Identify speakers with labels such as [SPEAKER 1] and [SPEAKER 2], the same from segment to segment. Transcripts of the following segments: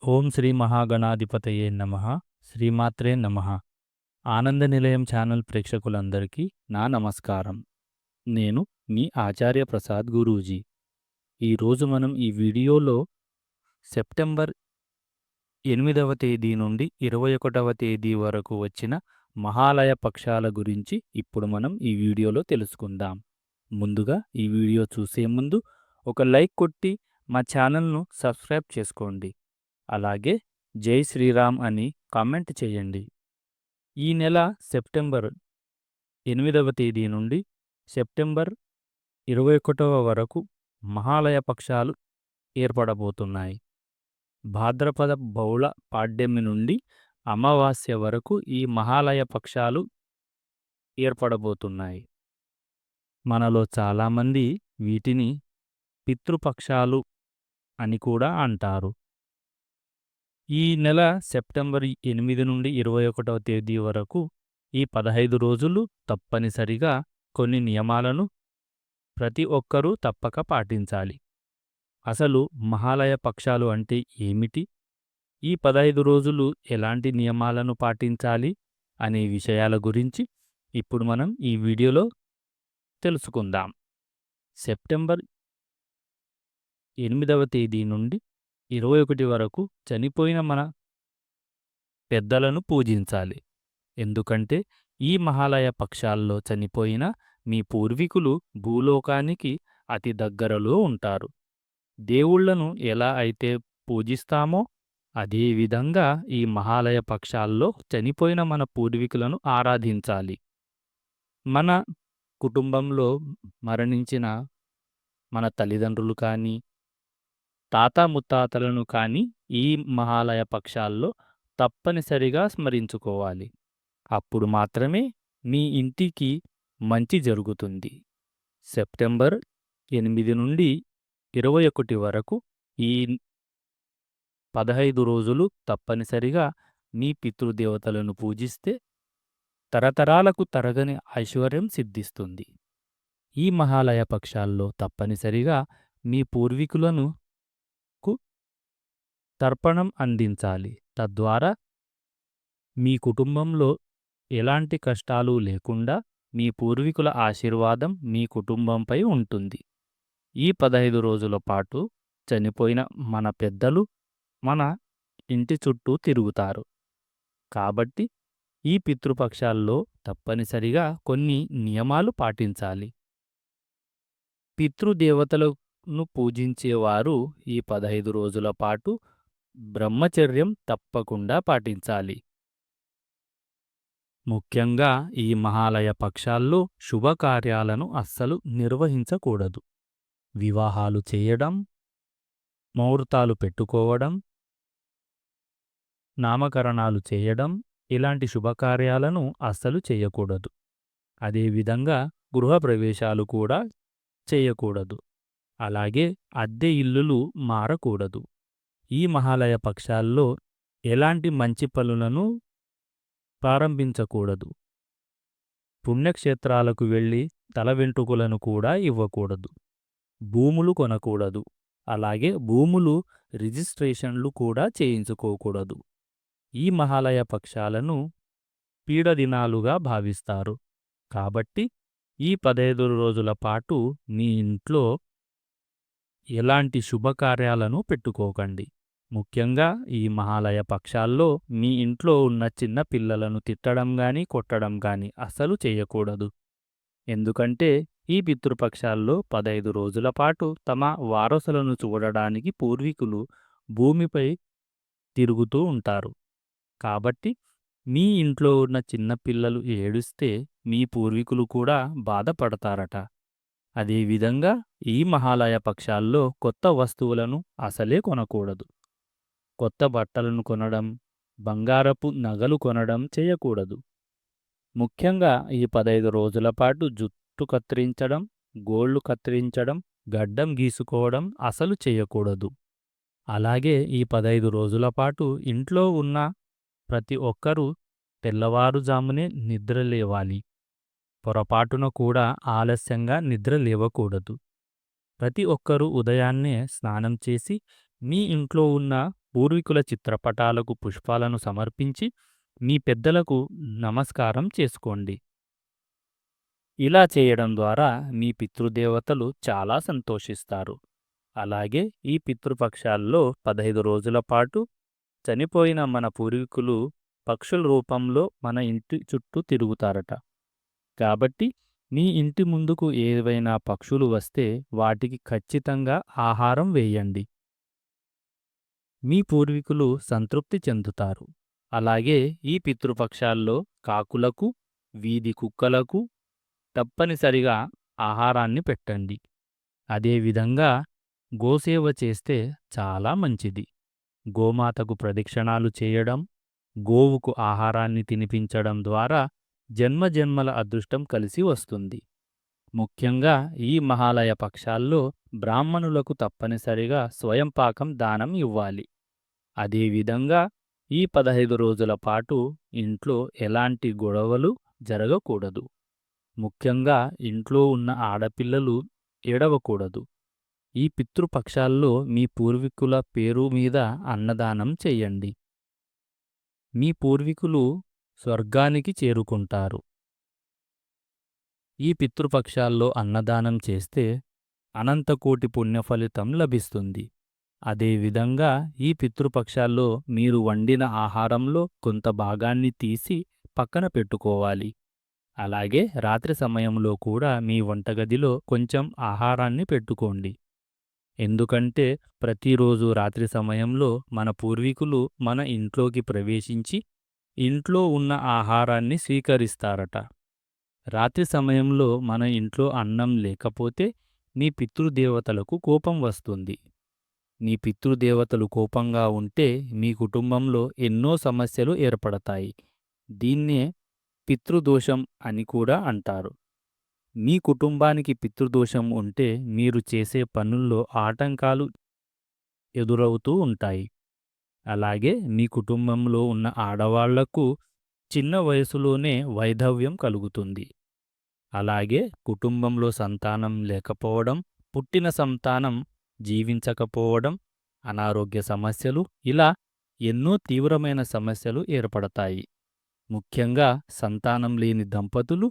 [SPEAKER 1] ఓం శ్రీ మహాగణాధిపతయే నమః. శ్రీమాత్రే నమః. ఆనంద నిలయం ఛానల్ ప్రేక్షకులందరికీ నా నమస్కారం. నేను మీ ఆచార్య ప్రసాద్ గురూజీ. ఈరోజు మనం ఈ వీడియోలో సెప్టెంబర్ 8వ తేదీ నుండి 21వ తేదీ వరకు వచ్చిన మహాలయ పక్షాల గురించి ఇప్పుడు మనం ఈ వీడియోలో తెలుసుకుందాం. ముందుగా ఈ వీడియో చూసే ముందు ఒక లైక్ కొట్టి మా ఛానల్ను సబ్స్క్రైబ్ చేసుకోండి. అలాగే జై శ్రీరామ్ అని కామెంట్ చేయండి. ఈ నెల సెప్టెంబర్ 8వ తేదీ నుండి సెప్టెంబర్ 21వ వరకు మహాలయ పక్షాలు ఏర్పడబోతున్నాయి. భాద్రపద బహుళ పాడ్యమి నుండి అమావాస్య వరకు ఈ మహాలయ పక్షాలు ఏర్పడబోతున్నాయి. మనలో చాలామంది వీటిని పితృపక్షాలు అని కూడా అంటారు. ఈ నెల సెప్టెంబర్ 8 నుండి 21వ తేదీ వరకు ఈ 15 రోజులు తప్పనిసరిగా కొన్ని నియమాలను ప్రతి ఒక్కరూ తప్పక పాటించాలి. అసలు మహాలయ పక్షాలు అంటే ఏమిటి? ఈ 15 రోజులు ఎలాంటి నియమాలను పాటించాలి అనే విషయాల గురించి ఇప్పుడు మనం ఈ వీడియోలో తెలుసుకుందాం. సెప్టెంబర్ 8వ తేదీ నుండి 21 వరకు చనిపోయిన మన పెద్దలను పూజించాలి. ఎందుకంటే ఈ మహాలయ పక్షాల్లో చనిపోయిన మీ పూర్వీకులు భూలోకానికి అతి దగ్గరలో ఉంటారు. దేవుళ్లను ఎలా అయితే పూజిస్తామో అదేవిధంగా ఈ మహాలయ పక్షాల్లో చనిపోయిన మన పూర్వీకులను ఆరాధించాలి. మన కుటుంబంలో మరణించిన మన తల్లిదండ్రులు కానీ తాత ముత్తాతలను కానీ ఈ మహాలయ పక్షాల్లో తప్పనిసరిగా స్మరించుకోవాలి. అప్పుడు మాత్రమే మీ ఇంటికి మంచి జరుగుతుంది. సెప్టెంబర్ 8 నుండి 21 వరకు ఈ 15 రోజులు తప్పనిసరిగా మీ పితృదేవతలను పూజిస్తే తరతరాలకు తరగని ఐశ్వర్యం సిద్ధిస్తుంది. ఈ మహాలయ పక్షాల్లో తప్పనిసరిగా మీ పూర్వీకులను తర్పణం అందించాలి. తద్వారా మీ కుటుంబంలో ఎలాంటి కష్టాలు లేకుండా మీ పూర్వీకుల ఆశీర్వాదం మీ కుటుంబంపై ఉంటుంది. ఈ 15 రోజుల పాటు చనిపోయిన మన పెద్దలు మన ఇంటి చుట్టూ తిరుగుతారు. కాబట్టి ఈ పితృపక్షాల్లో తప్పనిసరిగా కొన్ని నియమాలు పాటించాలి. పితృదేవతలను పూజించేవారు ఈ 15 రోజుల పాటు బ్రహ్మచర్యం తప్పకుండా పాటించాలి. ముఖ్యంగా ఈ మహాలయ పక్షాల్లో శుభకార్యాలను అస్సలు నిర్వహించకూడదు. వివాహాలు చేయడం, ముహూర్తాలు పెట్టుకోవడం, నామకరణాలు చేయడం ఇలాంటి శుభకార్యాలను అస్సలు చేయకూడదు. అదేవిధంగా గృహప్రవేశాలు కూడా చేయకూడదు. అలాగే అద్దె ఇల్లులు మారకూడదు. ఈ మహాలయ పక్షాల్లో ఎలాంటి మంచి పనులను ప్రారంభించకూడదు. పుణ్యక్షేత్రాలకు వెళ్ళి తల వెంట్రుకలను కూడా ఇవ్వకూడదు. భూములు కొనకూడదు. అలాగే భూములు రిజిస్ట్రేషన్లు కూడా చేయించుకోకూడదు. ఈ మహాలయ పక్షాలను పీడదినాలుగా భావిస్తారు. కాబట్టి ఈ 15 రోజుల పాటు మీ ఇంట్లో ఎలాంటి శుభకార్యాలను పెట్టుకోకండి. ముఖ్యంగా ఈ మహాలయ పక్షాల్లో మీ ఇంట్లో ఉన్న చిన్న పిల్లలను తిట్టడం గాని కొట్టడం గాని అస్సలు చేయకూడదు. ఎందుకంటే ఈ పితృపక్షాల్లో 15 రోజుల పాటు తమ వారసులను చూడడానికి పూర్వీకులు భూమిపై తిరుగుతూ ఉంటారు. కాబట్టి మీ ఇంట్లో ఉన్న చిన్న పిల్లలు ఏడుస్తే మీ పూర్వీకులు కూడా బాధపడతారట. అదేవిధంగా ఈ మహాలయ పక్షాల్లో కొత్త వస్తువులను అసలే కొనకూడదు. కొత్త బట్టలను కొనడం, బంగారపు నగలు కొనడం చేయకూడదు. ముఖ్యంగా ఈ 15 రోజుల పాటు జుట్టు కత్తిరించడం, గోళ్లు కత్తిరించడం, గడ్డం గీసుకోవడం అసలు చేయకూడదు. అలాగే ఈ 15 రోజుల పాటు ఇంట్లో ఉన్న ప్రతి ఒక్కరూ తెల్లవారుజామునే నిద్రలేవాలి. పొరపాటున కూడా ఆలస్యంగా నిద్ర లేవకూడదు. ప్రతి ఒక్కరూ ఉదయాన్నే స్నానం చేసి మీ ఇంట్లో ఉన్న పూర్వీకుల చిత్రపటాలకు పుష్పాలను సమర్పించి మీ పెద్దలకు నమస్కారం చేసుకోండి. ఇలా చేయడం ద్వారా మీ పితృదేవతలు చాలా సంతోషిస్తారు. అలాగే ఈ పితృపక్షాల్లో 15 రోజుల పాటు చనిపోయిన మన పూర్వీకులు పక్షుల రూపంలో మన ఇంటి చుట్టూ తిరుగుతారట. కాబట్టి మీ ఇంటి ముందుకు ఏవైనా పక్షులు వస్తే వాటికి ఖచ్చితంగా ఆహారం వేయండి. మీ పూర్వీకులు సంతృప్తి చెందుతారు. అలాగే ఈ పితృపక్షాల్లో కాకులకు, వీధి కుక్కలకు తప్పనిసరిగా ఆహారాన్ని పెట్టండి. అదేవిధంగా గోసేవ చేస్తే చాలా మంచిది. గోమాతకు ప్రదక్షిణాలు చేయడం, గోవుకు ఆహారాన్ని తినిపించడం ద్వారా జన్మజన్మల అదృష్టం కలిసి వస్తుంది. ముఖ్యంగా ఈ మహాలయ పక్షాల్లో బ్రాహ్మణులకు తప్పనిసరిగా స్వయంపాకం దానం ఇవ్వాలి. అదేవిధంగా ఈ 15 రోజుల పాటు ఇంట్లో ఎలాంటి గొడవలు జరగకూడదు. ముఖ్యంగా ఇంట్లో ఉన్న ఆడపిల్లలు ఏడవకూడదు. ఈ పితృపక్షాల్లో మీ పూర్వీకుల పేరు మీద అన్నదానం చెయ్యండి. మీ పూర్వీకులు స్వర్గానికి చేరుకుంటారు. ఈ పితృపక్షాల్లో అన్నదానం చేస్తే అనంతకోటి పుణ్యఫలితం లభిస్తుంది. అదేవిధంగా ఈ పితృపక్షాల్లో మీరు వండిన ఆహారంలో కొంత భాగాన్ని తీసి పక్కన పెట్టుకోవాలి. అలాగే రాత్రి సమయంలో కూడా మీ వంటగదిలో కొంచెం ఆహారాన్ని పెట్టుకోండి. ఎందుకంటే ప్రతిరోజు రాత్రి సమయంలో మన పూర్వీకులు మన ఇంట్లోకి ప్రవేశించి ఇంట్లో ఉన్న ఆహారాన్ని స్వీకరిస్తారట. రాత్రి సమయంలో మన ఇంట్లో అన్నం లేకపోతే మీ పితృదేవతలకు కోపం వస్తుంది. మీ పితృదేవతలు కోపంగా ఉంటే మీ కుటుంబంలో ఎన్నో సమస్యలు ఏర్పడతాయి. దీన్నే పితృదోషం అని కూడా అంటారు. మీ కుటుంబానికి పితృదోషం ఉంటే మీరు చేసే పనుల్లో ఆటంకాలు ఎదురవుతూ ఉంటాయి. అలాగే మీ కుటుంబంలో ఉన్న ఆడవాళ్లకు చిన్న వయసులోనే వైధవ్యం కలుగుతుంది. అలాగే కుటుంబంలో సంతానం లేకపోవడం, పుట్టిన సంతానం జీవించకపోవడం, అనారోగ్య సమస్యలు ఇలా ఎన్నో తీవ్రమైన సమస్యలు ఏర్పడతాయి. ముఖ్యంగా సంతానం లేని దంపతులు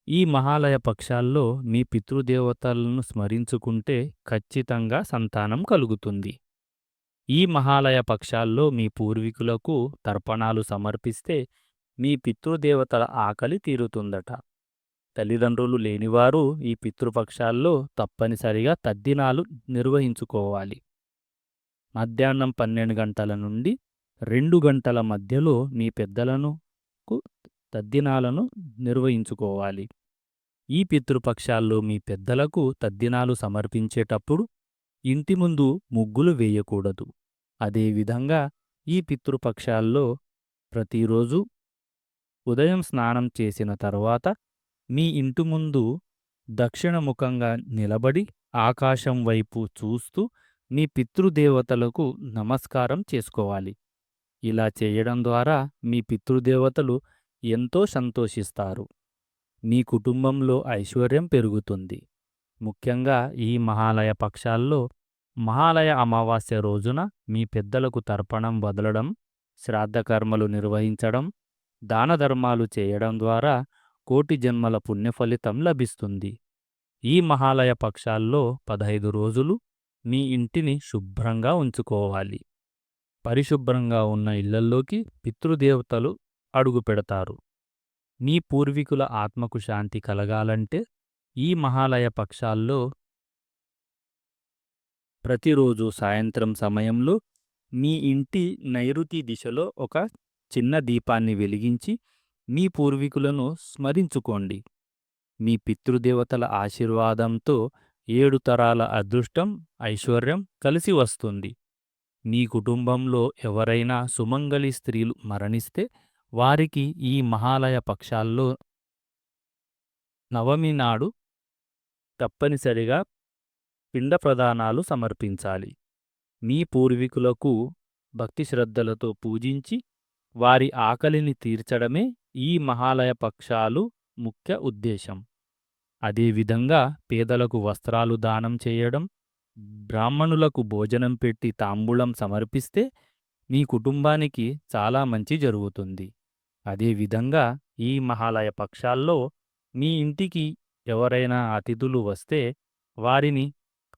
[SPEAKER 1] ఈ మహాలయ పక్షాల్లో మీ పితృదేవతలను స్మరించుకుంటే ఖచ్చితంగా సంతానం కలుగుతుంది. ఈ మహాలయ పక్షాల్లో మీ పూర్వీకులకు తర్పణాలు సమర్పిస్తే మీ పితృదేవతల ఆకలి తీరుతుందట. తల్లిదండ్రులు లేనివారు ఈ పితృపక్షాల్లో తప్పనిసరిగా తద్దినాలు నిర్వహించుకోవాలి. మధ్యాహ్నం 12 గంటల నుండి 2 గంటల మధ్యలో మీ పెద్దలను తద్దినాలను నిర్వహించుకోవాలి. ఈ పితృపక్షాల్లో మీ పెద్దలకు తద్దినాలు సమర్పించేటప్పుడు ఇంటి ముందు ముగ్గులు వేయకూడదు. అదేవిధంగా ఈ పితృపక్షాల్లో ప్రతిరోజు ఉదయం స్నానం చేసిన తరువాత మీ ఇంటి ముందు దక్షిణముఖంగా నిలబడి ఆకాశం వైపు చూస్తూ మీ పితృదేవతలకు నమస్కారం చేసుకోవాలి. ఇలా చేయడం ద్వారా మీ పితృదేవతలు ఎంతో సంతోషిస్తారు. మీ కుటుంబంలో ఐశ్వర్యం పెరుగుతుంది. ముఖ్యంగా ఈ మహాలయ పక్షాల్లో మహాలయ అమావాస్య రోజున మీ పెద్దలకు తర్పణం వదలడం, శ్రాద్ధకర్మలు నిర్వహించడం, దానధర్మాలు చేయడం ద్వారా కోటి జన్మల పుణ్యఫలితం లభిస్తుంది. ఈ మహాలయ పక్షాల్లో 15 రోజులు మీ ఇంటిని శుభ్రంగా ఉంచుకోవాలి. పరిశుభ్రంగా ఉన్న ఇళ్లల్లోకి పితృదేవతలు అడుగుపెడతారు. మీ పూర్వీకుల ఆత్మకు శాంతి కలగాలంటే ఈ మహాలయ పక్షాల్లో ప్రతిరోజు సాయంత్రం సమయంలో మీ ఇంటి నైరుతి దిశలో ఒక చిన్న దీపాన్ని వెలిగించి మీ పూర్వీకులను స్మరించుకోండి. మీ పితృదేవతల ఆశీర్వాదంతో 7 తరాల అదృష్టం, ఐశ్వర్యం కలిసి వస్తుంది. మీ కుటుంబంలో ఎవరైనా సుమంగళి స్త్రీలు మరణిస్తే వారికి ఈ మహాలయ పక్షాల్లో నవమి నాడు తప్పనిసరిగా పిండ ప్రదానాలు సమర్పించాలి. మీ పూర్వీకులకు భక్తి శ్రద్ధలతో పూజించి వారి ఆకలిని తీర్చడమే ఈ మహాలయ పక్షాలు ముఖ్య ఉద్దేశం. అదేవిధంగా పేదలకు వస్త్రాలు దానం చేయడం, బ్రాహ్మణులకు భోజనం పెట్టి తాంబూలం సమర్పిస్తే మీ కుటుంబానికి చాలా మంచి జరుగుతుంది. అదేవిధంగా ఈ మహాలయ పక్షాల్లో మీ ఇంటికి ఎవరైనా అతిథులు వస్తే వారిని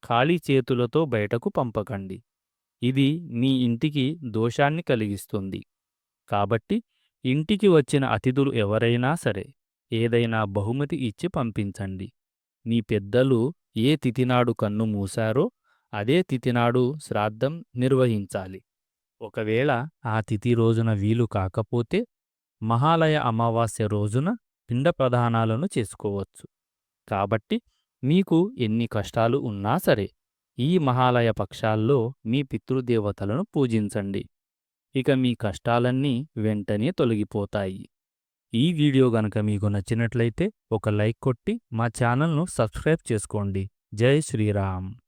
[SPEAKER 1] ఖాళీ చేతులతో బయటకు పంపకండి. ఇది మీ ఇంటికి దోషాన్ని కలిగిస్తుంది. కాబట్టి ఇంటికి వచ్చిన అతిథులు ఎవరైనా సరే ఏదైనా బహుమతి ఇచ్చి పంపించండి. మీ పెద్దలు ఏ తిథినాడు కన్ను మూశారో అదే తిథినాడు శ్రాద్ధం నిర్వహించాలి. ఒకవేళ ఆ తిథి రోజున వీలు కాకపోతే మహాలయ అమావాస్య రోజున పిండ ప్రదానాలను చేసుకోవచ్చు. కాబట్టి మీకు ఎన్ని కష్టాలు ఉన్నా సరే ఈ మహాలయ పక్షాల్లో మీ పితృదేవతలను పూజించండి. ఇక మీ కష్టాలన్నీ వెంటనే తొలగిపోతాయి. ఈ వీడియో గనక మీకు నచ్చినట్లయితే ఒక లైక్ కొట్టి మా ఛానల్ను సబ్స్క్రైబ్ చేసుకోండి. జై శ్రీరామ్.